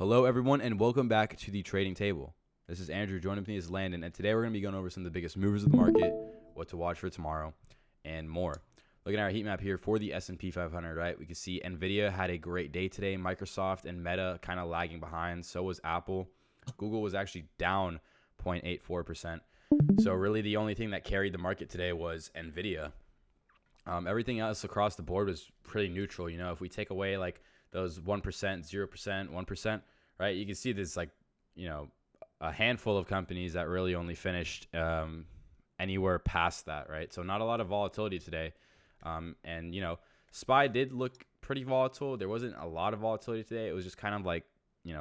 Hello, everyone, and welcome back to the trading table. This is Andrew. Joining me is Landon, and today we're going to be going over some of the biggest movers of the market, what to watch for tomorrow, and more. Looking at our heat map here for the S&P 500, right? We can see NVIDIA had a great day today. Microsoft and Meta kind of lagging behind. So was Apple. Google was actually down 0.84%. So really the only thing that carried the market today was NVIDIA. Everything else across the board was pretty neutral. You know, if we take away like those 1%, 0%, 1%, right? You can see there's like, a handful of companies that really only finished anywhere past that, right? So not a lot of volatility today. And SPY did look pretty volatile. There wasn't a lot of volatility today. It was just kind of like,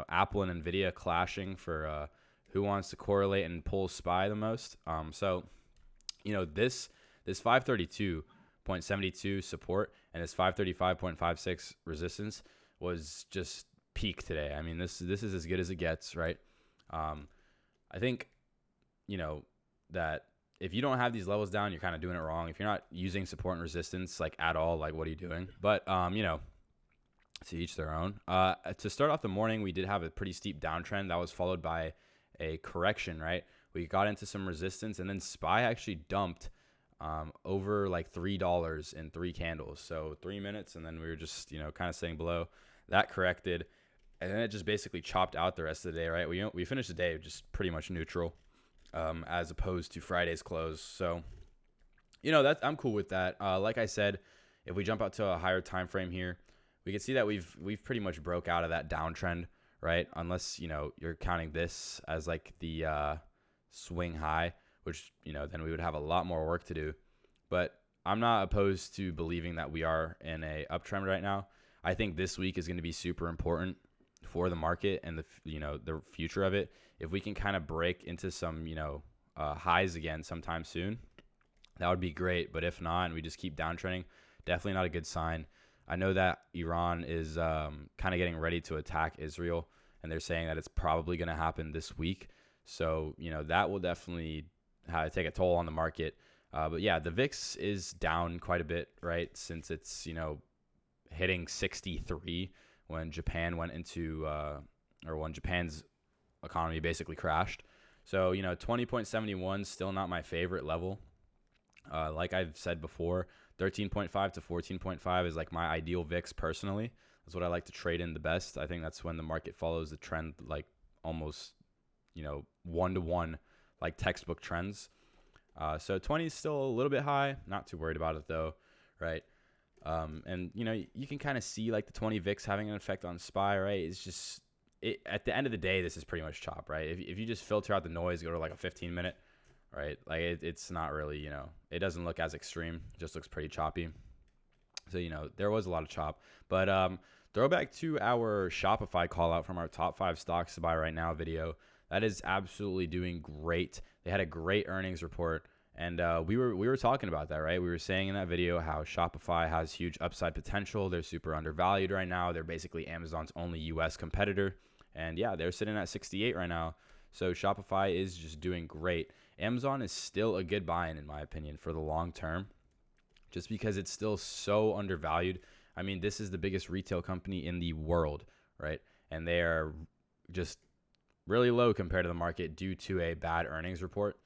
Apple and NVIDIA clashing for who wants to correlate and pull SPY the most. This 532.72 support and this 535.56 resistance was just peak today. I mean, this is as good as it gets, right? I think, that if you don't have these levels down, you're kind of doing it wrong. If you're not using support and resistance like at all, like what are you doing? But to each their own. To start off the morning, we did have a pretty steep downtrend that was followed by a correction, right? We got into some resistance, and then SPY actually dumped over like $3 in 3 candles. So 3 minutes, and then we were just kind of staying below. That corrected, and then it just basically chopped out the rest of the day, right? We finished the day just pretty much neutral, as opposed to Friday's close. So I'm cool with that. Like I said, if we jump out to a higher time frame here, we can see that we've pretty much broke out of that downtrend, right? Unless you're counting this as like the swing high, which then we would have a lot more work to do. But I'm not opposed to believing that we are in a uptrend right now. I think this week is going to be super important for the market and the future of it. If we can kind of break into some highs again sometime soon, that would be great. But if not, and we just keep downtrending, definitely not a good sign. I know that Iran is kind of getting ready to attack Israel, and they're saying that it's probably going to happen this week. So that will definitely take a toll on the market. But yeah, the VIX is down quite a bit, right? Since it's hitting 63 when Japan went into or when Japan's economy basically crashed. So 20.71 still not my favorite level. Like I've said before, 13.5 to 14.5 is like my ideal VIX personally. That's what I like to trade in the best. I think that's when the market follows the trend, like almost 1-to-1, like textbook trends. So 20 is still a little bit high. Not too worried about it though, right? And you can kind of see like the 20 VIX having an effect on SPY, right? It's just at the end of the day, this is pretty much chop, right? If you just filter out the noise, go to like a 15-minute, right? Like it's not really, it doesn't look as extreme. It just looks pretty choppy. So there was a lot of chop, but throwback to our Shopify call out from our top 5 stocks to buy right now video. That is absolutely doing great. They had a great earnings report. And we were talking about that, right? We were saying in that video how Shopify has huge upside potential. They're super undervalued right now. They're basically Amazon's only U.S. competitor. And yeah, they're sitting at 68 right now. So Shopify is just doing great. Amazon is still a good buy-in, in my opinion, for the long term, just because it's still so undervalued. I mean, this is the biggest retail company in the world, right? And they are just really low compared to the market due to a bad earnings report.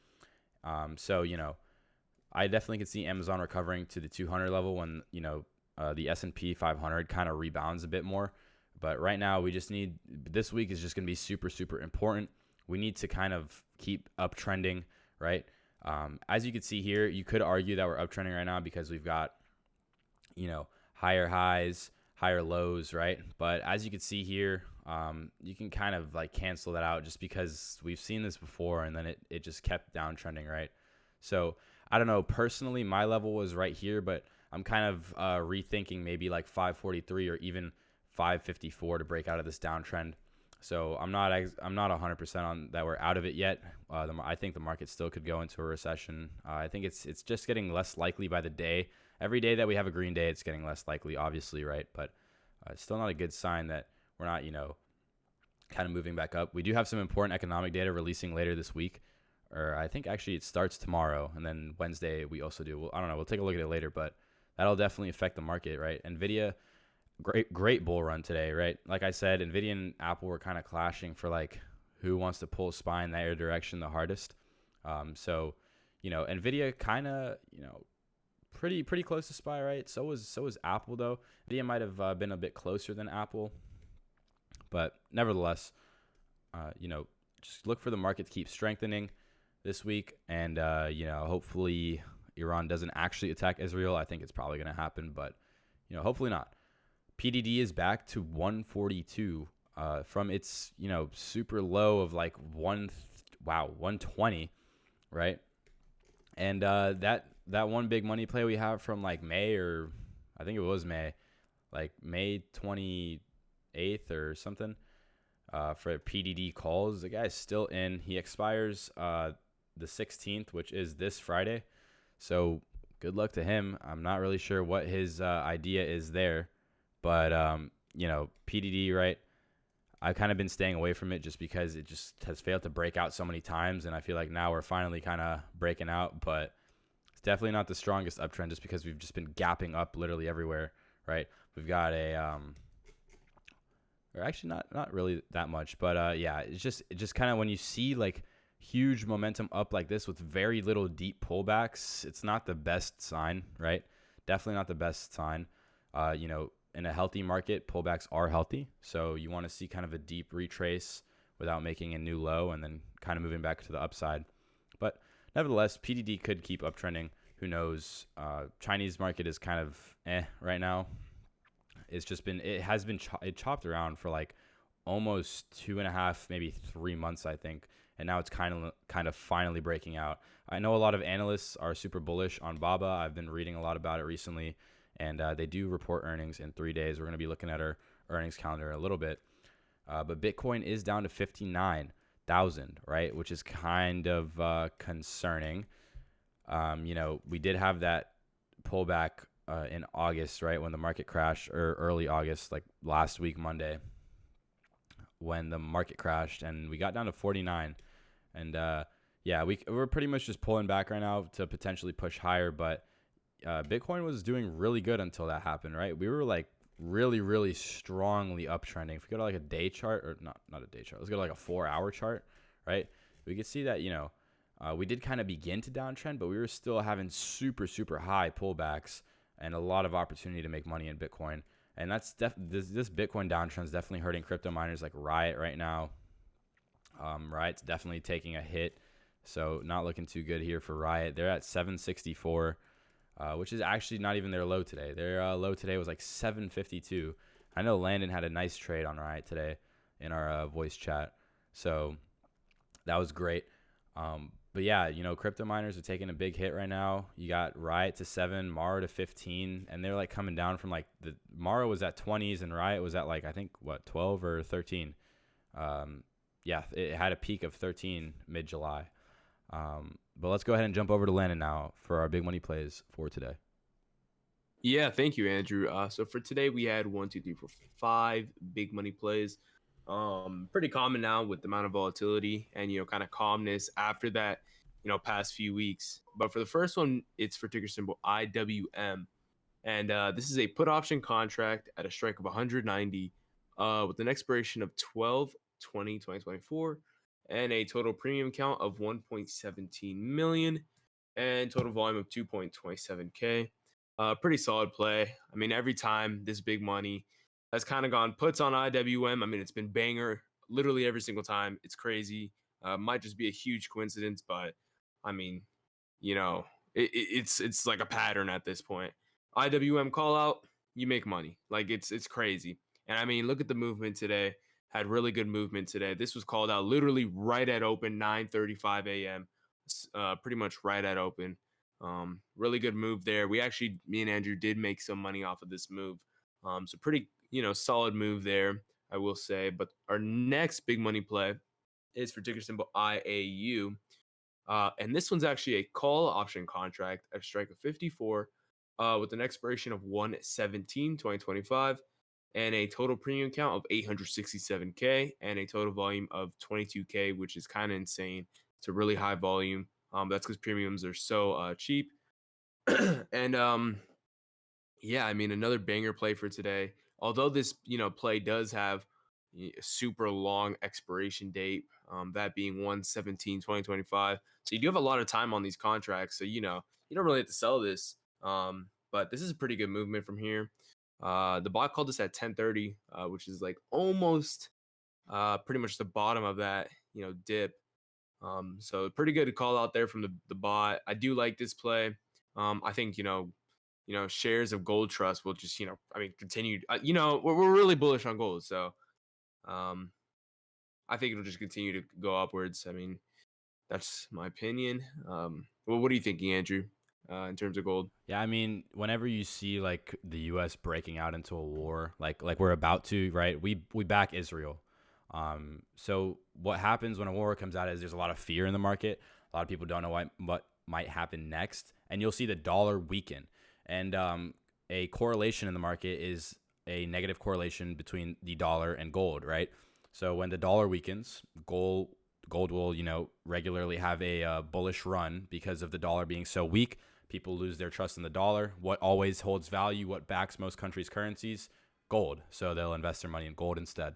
So I definitely could see Amazon recovering to the 200 level when, the S&P 500 kind of rebounds a bit more. But right now this week is just going to be super, super important. We need to kind of keep uptrending, right? As you can see here, you could argue that we're uptrending right now because we've got, higher highs, higher lows, right? But as you can see here, you can kind of like cancel that out just because we've seen this before and then it just kept downtrending, right? So I don't know, personally, my level was right here, but I'm kind of rethinking maybe like 543 or even 554 to break out of this downtrend. So I'm not 100% on that we're out of it yet. I think the market still could go into a recession. I think it's just getting less likely by the day. Every day that we have a green day, it's getting less likely, obviously, right? But it's still not a good sign that we're not, kind of moving back up. We do have some important economic data releasing later this week, or I think actually it starts tomorrow, and then Wednesday we also do. I don't know. We'll take a look at it later, but that'll definitely affect the market, right? NVIDIA, great bull run today, right? Like I said, Nvidia and Apple were kind of clashing for like who wants to pull SPY in that direction the hardest. So, Nvidia kind of, pretty close to SPY, right? So was Apple though. Nvidia might have been a bit closer than Apple, but nevertheless, just look for the market to keep strengthening this week, and hopefully Iran doesn't actually attack Israel. I think it's probably going to happen, but hopefully not. PDD is back to 142 from its super low of like 120, right? And that one big money play we have from like May, or I think it was May, like May 28th or something, for PDD calls. The guy's still in. He expires the 16th, which is this Friday. So good luck to him. I'm not really sure what his idea is there, but PDD, right? I've kind of been staying away from it just because it just has failed to break out so many times, and I feel like now we're finally kind of breaking out, but it's definitely not the strongest uptrend just because we've just been gapping up literally everywhere, right? We've got or actually not really that much, but yeah, it's just kind of when you see like huge momentum up like this with very little deep pullbacks, it's not the best sign, right? Definitely not the best sign. In a healthy market, pullbacks are healthy. So you want to see kind of a deep retrace without making a new low and then kind of moving back to the upside. But nevertheless, PDD could keep uptrending. Who knows? Chinese market is kind of right now. It chopped around for like almost 2.5, maybe 3 months, I think. And now it's kind of finally breaking out. I know a lot of analysts are super bullish on BABA. I've been reading a lot about it recently, and they do report earnings in 3 days. We're going to be looking at our earnings calendar in a little bit. But Bitcoin is down to 59,000, right? Which is kind of concerning. We did have that pullback in August, right? When the market crashed, or early August, like last week, Monday, when the market crashed and we got down to 49. And yeah, we're pretty much just pulling back right now to potentially push higher. But Bitcoin was doing really good until that happened, right? We were like really, really strongly uptrending. If we go to like a day chart, or not a day chart, let's go to like a 4-hour chart, right? We could see that, we did kind of begin to downtrend, but we were still having super, super high pullbacks and a lot of opportunity to make money in Bitcoin. And that's this Bitcoin downtrend is definitely hurting crypto miners like Riot right now. Riot's definitely taking a hit, so not looking too good here for Riot. They're at 764, which is actually not even their low today. Their low today was like 752. I know Landon had a nice trade on Riot today in our voice chat, so that was great. But yeah, crypto miners are taking a big hit right now. You got Riot to 7, Mara to 15, and they're like coming down from like the Mara was at 20s and Riot was at like I think 12 or 13. Yeah, it had a peak of 13 mid-July. But let's go ahead and jump over to Landon now for our big money plays for today. Yeah, thank you, Andrew. So for today, we had 5 big money plays. Pretty common now with the amount of volatility and kind of calmness after that, past few weeks. But for the first one, it's for ticker symbol IWM, and this is a put option contract at a strike of 190, with an expiration of 12/20/2024, and a total premium count of 1.17 million, and total volume of 2.27K. Pretty solid play. I mean, every time this big money has kind of gone puts on IWM, I mean, it's been banger literally every single time. It's crazy. Might just be a huge coincidence, but I mean, you know, it's like a pattern at this point. IWM call out, you make money. Like it's crazy. And I mean, look at the movement today. Had really good movement today. This was called out literally right at open, 9:35 a.m. Pretty much right at open. Really good move there. Me and Andrew did make some money off of this move. So pretty, solid move there, I will say. But our next big money play is for ticker symbol IAU. And this one's actually a call option contract at a strike of 54, with an expiration of 1/17/2025, and a total premium count of 867K, and a total volume of 22K, which is kind of insane. It's a really high volume. That's because premiums are so cheap. And yeah, I mean, another banger play for today. although this play does have a super long expiration date, that being 1/17/2025. So you do have a lot of time on these contracts. So you don't really have to sell this. But this is a pretty good movement from here. The bot called this at 10:30, which is like almost pretty much the bottom of that dip. So pretty good call out there from the bot. I do like this play. I think shares of Gold Trust will just I mean continue. We're really bullish on gold, so um, I think it'll just continue to go upwards. I mean, that's my opinion. Well, what are you thinking, Andrew, in terms of gold? Yeah, I mean, whenever you see like the U.S. breaking out into a war, like we're about to, right? We back Israel. So what happens when a war comes out is there's a lot of fear in the market. A lot of people don't know what might happen next, and you'll see the dollar weaken. And a correlation in the market is a negative correlation between the dollar and gold, right? So when the dollar weakens, gold will regularly have a bullish run because of the dollar being so weak. People lose their trust in the dollar. What always holds value, what backs most countries' currencies? Gold. So they'll invest their money in gold instead.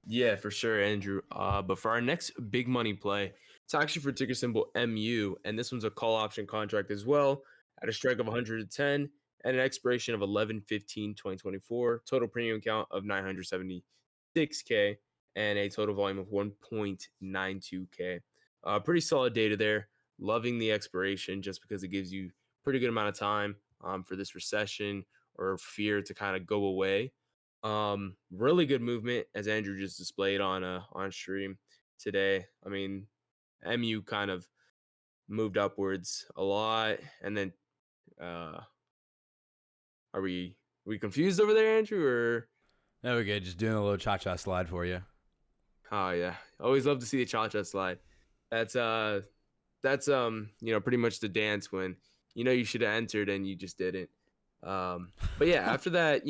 Yeah, for sure, Andrew. But for our next big money play, it's actually for ticker symbol MU, and this one's a call option contract as well at a strike of 110 and an expiration of 11/15/2024. Total premium count of 976K and a total volume of 1.92K. Pretty solid data there. Loving the expiration just because it gives you pretty good amount of time for this recession or fear to kind of go away. Really good movement as Andrew just displayed on stream today. I mean, MU kind of moved upwards a lot, and then uh, are we confused over there, Andrew? Or There we go. Just doing a little cha-cha slide for you. oh yeah, always love to see the cha-cha slide. That's pretty much the dance when you should have entered and you just didn't. But yeah, after that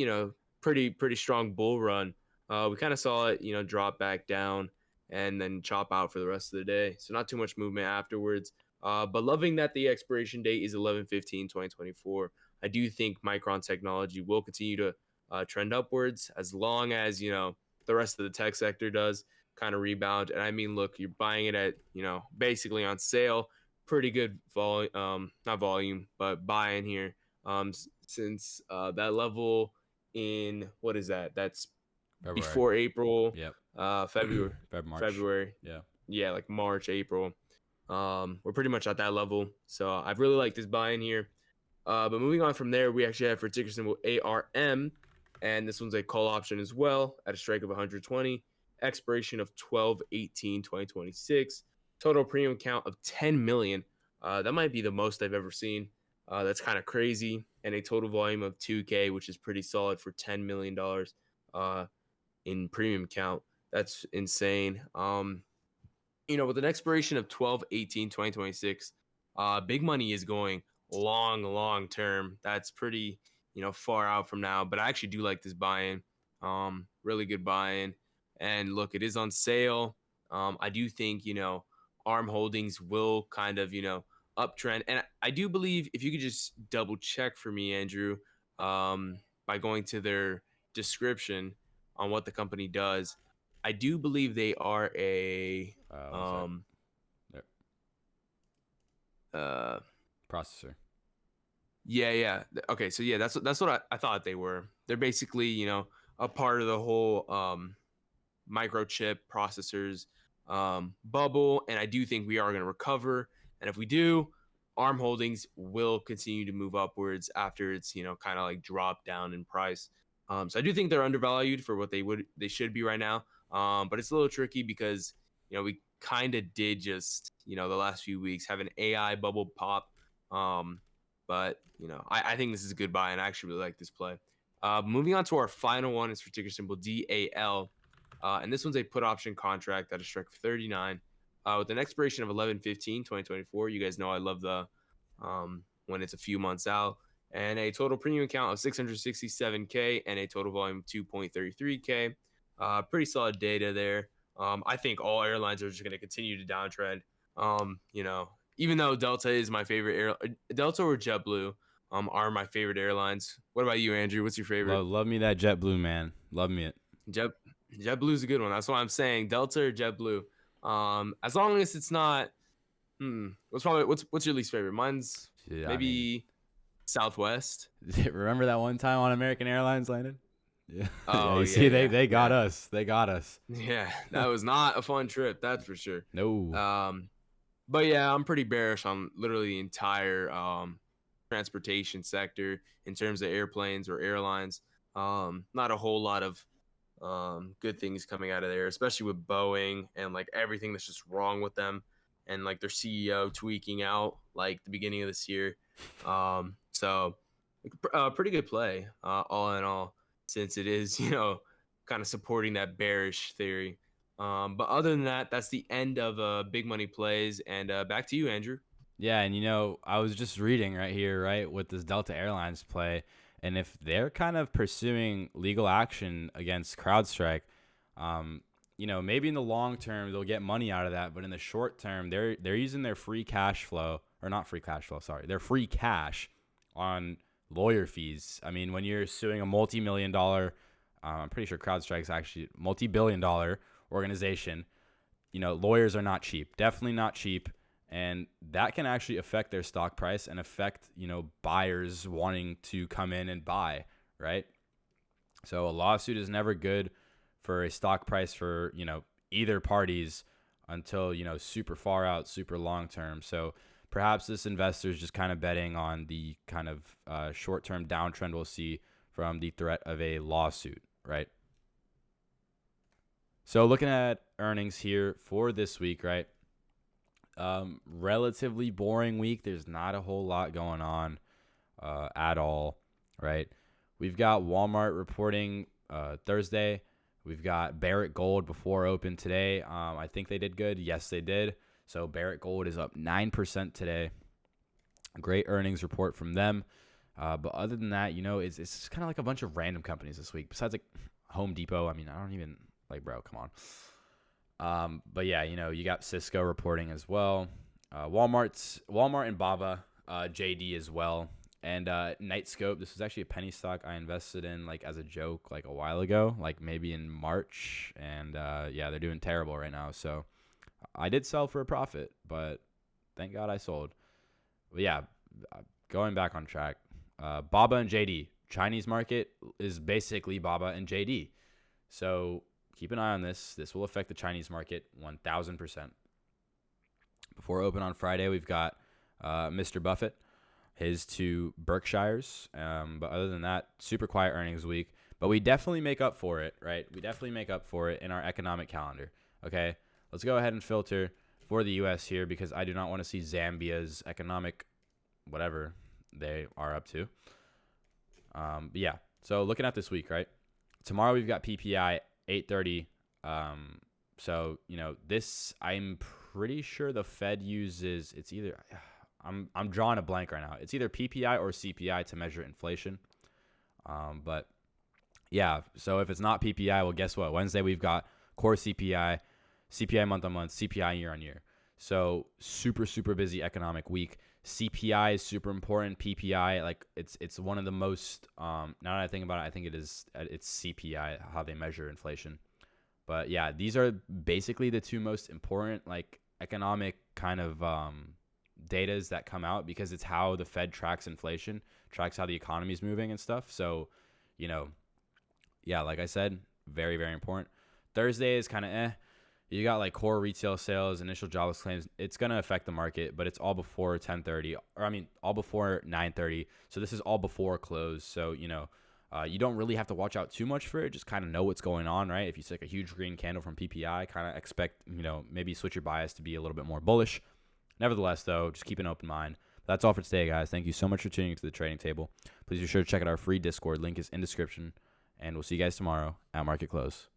pretty strong bull run, we kind of saw it drop back down and then chop out for the rest of the day, so not too much movement afterwards. But loving that the expiration date is 11/15/2024. I do think Micron technology will continue to trend upwards as long as the rest of the tech sector does kind of rebound. And I mean, look, you're buying it at basically on sale, pretty good volume, not volume, but buying here. Since that level in what is that? That's February. before April, Yep. February, Feb March. February, Yeah. yeah, like March, April. We're pretty much at that level, so I really like this buy in here. But moving on from there, we actually have for ticker symbol ARM, and this one's a call option as well at a strike of 120, expiration of 12/18/2026, total premium count of 10 million. That might be the most I've ever seen. That's kind of crazy, and a total volume of 2K, which is pretty solid for $10 million in premium count. That's insane. With an expiration of 12/18/2026, big money is going long term. That's pretty, far out from now. But I actually do like this buy-in. Really good buy-in. And look, it is on sale. I do think, ARM Holdings will kind of, uptrend. And I do believe if you could just double check for me, Andrew, by going to their description on what the company does. I do believe they are a 1 sec. um There. uh Processor. yeah. Okay, so yeah, that's what I thought they were. They're basically, a part of the whole microchip processors bubble, and I do think we are going to recover. And if we do, ARM Holdings will continue to move upwards after it's kind of like dropped down in price. So I do think they're undervalued for what they should be right now. But it's a little tricky because we kind of did just the last few weeks have an AI bubble pop. But I think this is a good buy, and I actually really like this play. Moving on to our final one is for ticker symbol DAL. And this one's a put option contract at a strike of 39 with an expiration of 11/15/2024. You guys know I love the when it's a few months out. And a total premium count of 667K and a total volume of 2.33K. Pretty solid data there. I think all airlines are just going to continue to downtrend. Even though Delta is my favorite Delta or JetBlue. are my favorite airlines. What about you, Andrew? What's your favorite? Love me that JetBlue, man. Love me it. Jet JetBlue's a good one. That's why I'm saying Delta or JetBlue. As long as it's not. What's your least favorite? Mine's Yeah, I mean, maybe Southwest. remember that one time on American Airlines landed? Yeah, yeah. Oh You yeah, see, yeah, they got yeah, us. They got us. yeah. That was not a fun trip, that's for sure. No. Um, but yeah, I'm pretty bearish on literally the entire transportation sector in terms of airplanes or airlines. Not a whole lot of good things coming out of there, especially with Boeing and like everything that's just wrong with them, and like their CEO tweaking out like the beginning of this year. So pretty good play, all in all, since it is kind of supporting that bearish theory. But other than that, that's the end of big money plays. And back to you, Andrew. Yeah, and I was just reading right here, right, with this Delta Airlines play, and if they're kind of pursuing legal action against CrowdStrike, maybe in the long term they'll get money out of that, but in the short term, they're using their free cash flow, or not free cash flow, sorry, their free cash on lawyer fees. I mean, when you're suing a multi-million dollar, I'm pretty sure CrowdStrike's actually multi-billion dollar organization, lawyers are not cheap, definitely not cheap. And that can actually affect their stock price and affect, buyers wanting to come in and buy, right? So a lawsuit is never good for a stock price for, either parties until, super far out, super long term. So perhaps this investor is just kind of betting on the kind of short-term downtrend we'll see from the threat of a lawsuit, right? So looking at earnings here for this week, right? Relatively boring week. There's not a whole lot going on at all, right? We've got Walmart reporting Thursday. We've got Barrick Gold before open today. I think they did good. Yes, they did. So Barrick Gold is up 9% today. Great earnings report from them. But other than that, it's kind of like a bunch of random companies this week. Besides like Home Depot. I mean, I don't even bro, come on. But yeah, you got Cisco reporting as well. Walmart and Baba, JD as well. And Nightscope, this was actually a penny stock I invested in like as a joke like a while ago, like maybe in March. And yeah, they're doing terrible right now. So I did sell for a profit, but thank God I sold. But yeah, going back on track, Baba and JD, Chinese market is basically Baba and JD. So keep an eye on this. This will affect the Chinese market 1,000%. Before open on Friday, we've got Mr. Buffett, his two Berkshires. But other than that, super quiet earnings week. But we definitely make up for it, right? We definitely make up for it in our economic calendar. Okay, let's go ahead and filter for the U.S. here because I do not want to see Zambia's economic whatever they are up to. But yeah, so looking at this week, right? Tomorrow we've got PPI 8:30. So this I'm pretty sure the Fed uses. It's either I'm drawing a blank right now. It's either PPI or CPI to measure inflation. But yeah, so if it's not PPI, well, guess what? Wednesday we've got core CPI, CPI month on month, CPI year on year. So super busy economic week. CPI is super important. PPI, like it's one of the most. Now that I think about it, I think it's CPI how they measure inflation. But yeah, these are basically the two most important like economic kind of datas that come out because it's how the Fed tracks inflation, tracks how the economy is moving and stuff. So, yeah, like I said, very important. Thursday is kind of You got like core retail sales, initial jobless claims. It's going to affect the market, but it's all before 10:30, all before 9:30. So this is all before close. So, you don't really have to watch out too much for it. Just kind of know what's going on, right? If you see like a huge green candle from PPI, kind of expect, maybe switch your bias to be a little bit more bullish. Nevertheless, though, just keep an open mind. That's all for today, guys. Thank you so much for tuning into the trading table. Please be sure to check out our free Discord. Link is in description. And we'll see you guys tomorrow at market close.